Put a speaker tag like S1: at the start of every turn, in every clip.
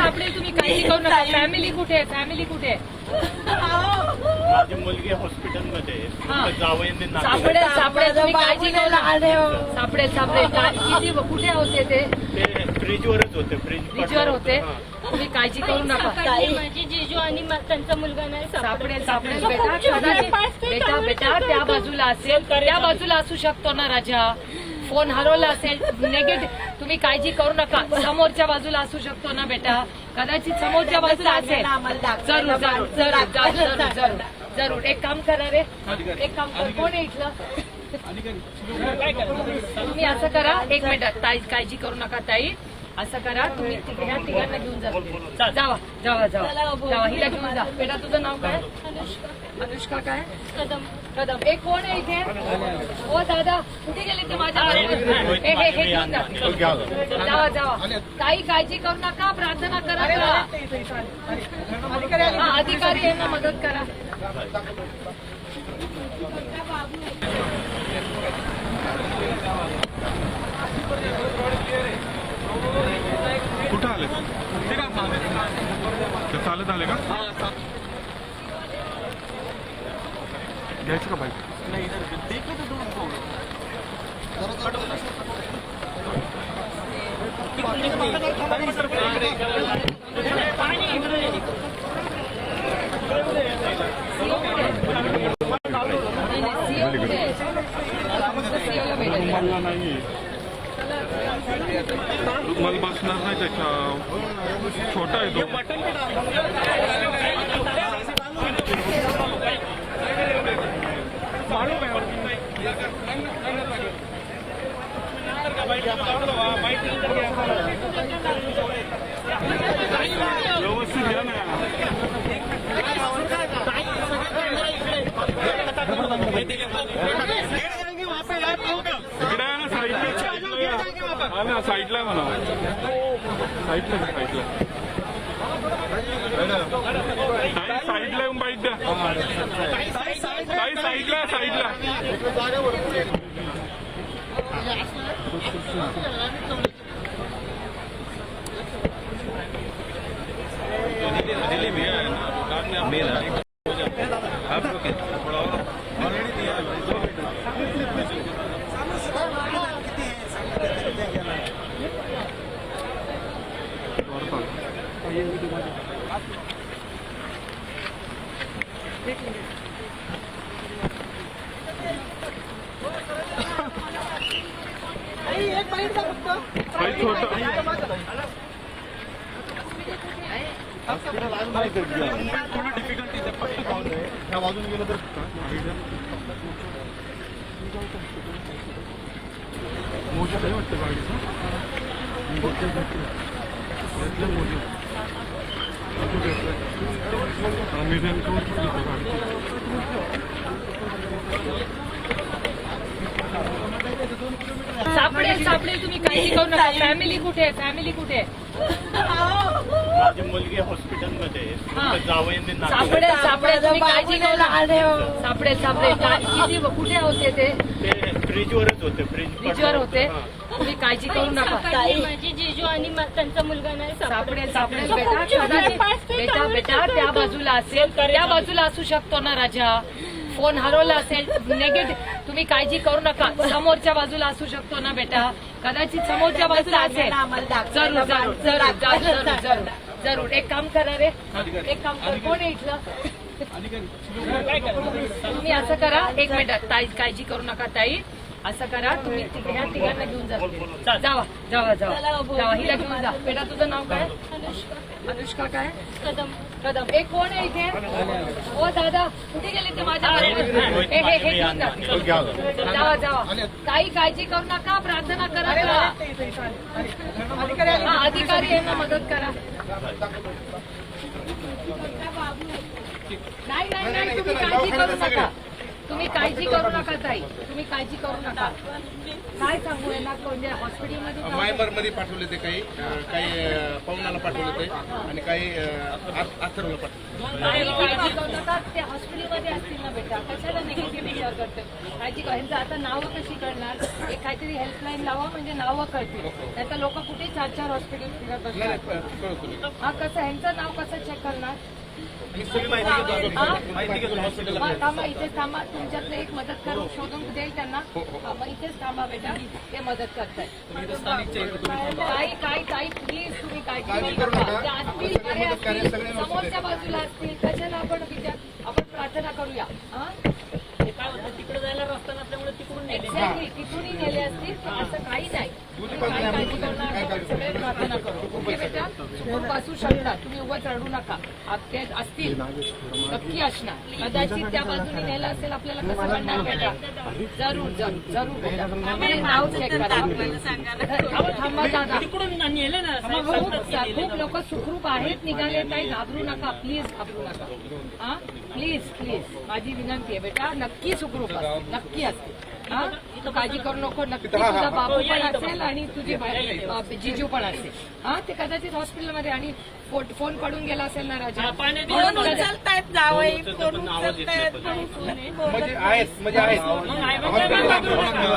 S1: सापडेल, तुम्ही काळजी करू नका. फॅमिली कुठे आहे? फॅमिली कुठे आहे?
S2: माझी मुलगी हॉस्पिटलमध्ये
S1: सापडेल सापडेल, तुम्ही काळजी करू नका. सापडेल सापडेल. किती कुठे होते ते?
S2: फ्रीजवरच होते.
S1: फ्रीजवर होते. तुम्ही काळजी करू नका.
S3: माझी जीजू आणि त्यांचा मुलगा नाही
S1: सापडेल सापडेल बेटा. बेटा बेटा त्या बाजूला असेल, त्या बाजूला असू शकतो ना राजा. फोन हरवला असेल, निगेटिव्ह. तुम्ही काळजी करू नका. समोरच्या बाजूला असू शकतो ना बेटा, कदाचित समोरच्या बाजूला असेल. जरूर जरूर जरूर जरूर जरूर जरूर. एक काम करा रे, एक काम कर. कोण आहे इथलं? तुम्ही असं करा, 1 मिनिट. ताई काळजी करू नका ताई. असं करा, तुम्ही ह्या तिघांना घेऊन जा. जावा जावा जावा जावा. हिला घेऊन जा. बेटा तुझं नाव काय? अनुष्का काय?
S3: कदम.
S1: कदम. एक कोण आहे इथे? ओ दादा कुठे गेले ते? माझ्या बरोबर हे घेऊन जा. जावा जावा. काही काळजी करू नका. प्रार्थना करा. हा अधिकारी यांना मदत करा.
S4: कुठं आले? चालत आले का? घ्यायचं का बाईक? नाही मला बसणार नाही त्याच्या. छोटा आहे तो. व्यवस्थित घ्या ना. इकडे आहे ना साईडला. साईडला म्हणा. साईडला साईडला येऊन बाईक द्या. साईडला थोडं डिफिकल्टी ह्या बाजून गेलं तर मोठं नाही वाटतं गाडीचं.
S1: सापडेल सापडेल, तुम्ही काळजी करू नका. फॅमिली कुठे आहे? फॅमिली कुठे आहे?
S2: माझी मुलगी हॉस्पिटलमध्ये
S1: सापडेल सापडेल, तुम्ही काळजी करू नका. सापडेल सापडेल. किती कुठे होते ते?
S2: फ्रीजवरच होते.
S1: फ्रीजवर होते. तुम्ही काळजी करू नका.
S3: माझी जीजू आणि त्यांचा मुलगा नाही
S1: सापडेल सापडेल बेटा. बेटा बेटा त्या बाजूला असेल, त्या बाजूला असू शकतो ना राजा. फोन हरवला असेल, निगेटिव्ह. तुम्ही काळजी करू नका. समोरच्या बाजूला असू शकतो ना बेटा, कदाचित समोरच्या बाजूला असेल. जरूर जरूर जरूर जरूर जरूर जरूर. एक काम करा रे, एक काम कर. कोण आहे इथलं? तुम्ही असं करा, 1 मिनिट. ताई काळजी करू नका ताई. असं करा, तुम्ही ह्या तिघांना घेऊन जा. जावा जावा जावा जावा. हिला घेऊन जा. बेटा तुझं नाव काय? अनुष्का काय?
S3: कदम.
S1: कदम. एक कोण आहे इथे? ओ दादा कुठे गेले ते? माझ्या बरोबर हे घेऊन जा. जावा जावा. काही काळजी करू नका. प्रार्थना करा. हा अधिकारी यांना मदत करा. नाही नाही नाही, तुम्ही काळजी करू नका. तुम्ही काळजी करू नका ताई, तुम्ही काळजी करू नका. काय सांगू यांना म्हणजे हॉस्पिटलमध्ये जाऊ?
S5: मायबरमध्ये पाठवले ते काही पवनाला पाठवले ते आणि काही अथर्वला पाठवले.
S1: काळजी करू नका, ते हॉस्पिटलमध्ये असतील ना बेटा, कशाला निगेटिव्ह विचार करते. काळजी करा, ह्यांचं आता नावं कशी करणार? एक काहीतरी हेल्पलाईन लावा म्हणजे नावं कळतील. नाहीतर लोक कुठे 4-4 हॉस्पिटल फिरत
S5: नाही,
S1: असतात.
S5: कळवतो मी.
S1: हा कसं ह्यांचं नाव कसं चेक करणार?
S5: मी सगळी माहिती घेतो हॉस्पिटलला.
S1: हा, थांबा इथेच थांबा, तुमच्यातलं एक मदत करू शोधून देईल त्यांना. हा, मग इथेच थांबा बेटा, ते मदत करताय. काही प्लीज तुम्ही काळजी करू नका. ते असतील, अरे असतील, समोरच्या बाजूला असतील, कशाला आपण विचार, आपण प्रार्थना करूया. हा
S3: तिकडे जायला रस्ता नसल्यामुळे तिकडून
S1: एक्झॅक्टली, तिथूनही नेले असतील, तर असं काही नाही. तुम्ही काही काळजी करू नका, आपण सगळे प्रार्थना करू. ओके बेटा, सुखरूप असू शकता, तुम्ही उगाच रडू नका. ते असतील, नक्की असणार. कदाचित त्या बाजूने नेलं असेल, आपल्याला कसं कळणार बेटा? जरूर जरूर जरूर बेटा. तुम्ही नाव चेक करा. अहो, थांबा दादा.
S3: तिकडून नेलं ना
S1: खूप लोक सुखरूप आहेत, निघाले, काही घाबरू नका, प्लीज घाबरू नका. हा प्लीज प्लीज, माझी विनंती आहे बेटा, नक्की सुखरूप असते, नक्की असते. हा तू काळजी करू नको, नक्की तुझा बाबू पण असेल आणि तुझी जिजू पण असेल. हा ते कदाचित हॉस्पिटलमध्ये आणि फोन पडून गेला असेल ना राजा.
S3: फोन उचलतायत जावई, फोन उचलतायत.
S5: म्हणजे आहेत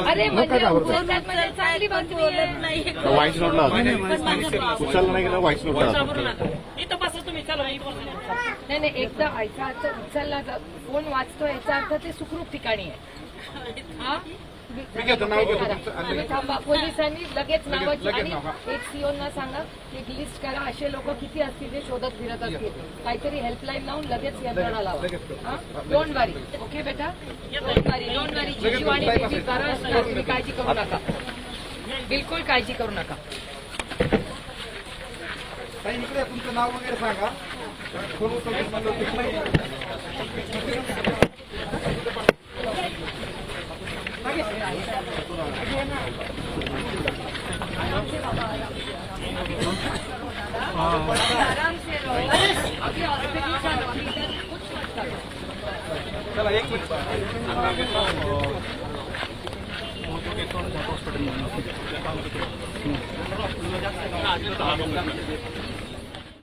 S1: अरे म्हणजे उचलतात म्हणजे चांगली बातमी आहे.
S6: व्हाईस नोटला उचलला नाही गेला, व्हाईस नोटला.
S3: इथं बसा तुम्ही, चला
S1: नाही नाही, एकदा याचा अर्थ उचलला, फोन वाचतो याचा अर्थ ते सुखरूप ठिकाणी आहे. हा
S5: घेतो, नाव घेतो तुमचं.
S1: तुम्ही थांबा, पोलिसांनी लगेच नावाची
S5: लगेच
S1: आणि
S5: नाव, हा.
S1: एक सीओना सांगा एक लिस्ट करा, असे लोक किती असतील जे शोधत फिरत असतील, काहीतरी हेल्पलाईन लावून लगेच यंत्रणा लावा. डोंट वरी, ओके बेटा, डोंट वरी. जिजू आणि बेबी बरं असणार, तुम्ही काळजी करू नका, बिलकुल काळजी करू नका.
S5: ताई, इकडे तुमचं नाव वगैरे सांगा. फोन उचलतो म्हणलं तिकडे.
S1: आराम से रहो, अभी हॉस्पिटल चलो, अभी इधर कुछ मत करो.
S5: चला, एक मिनिट.
S2: हॉस्पिटल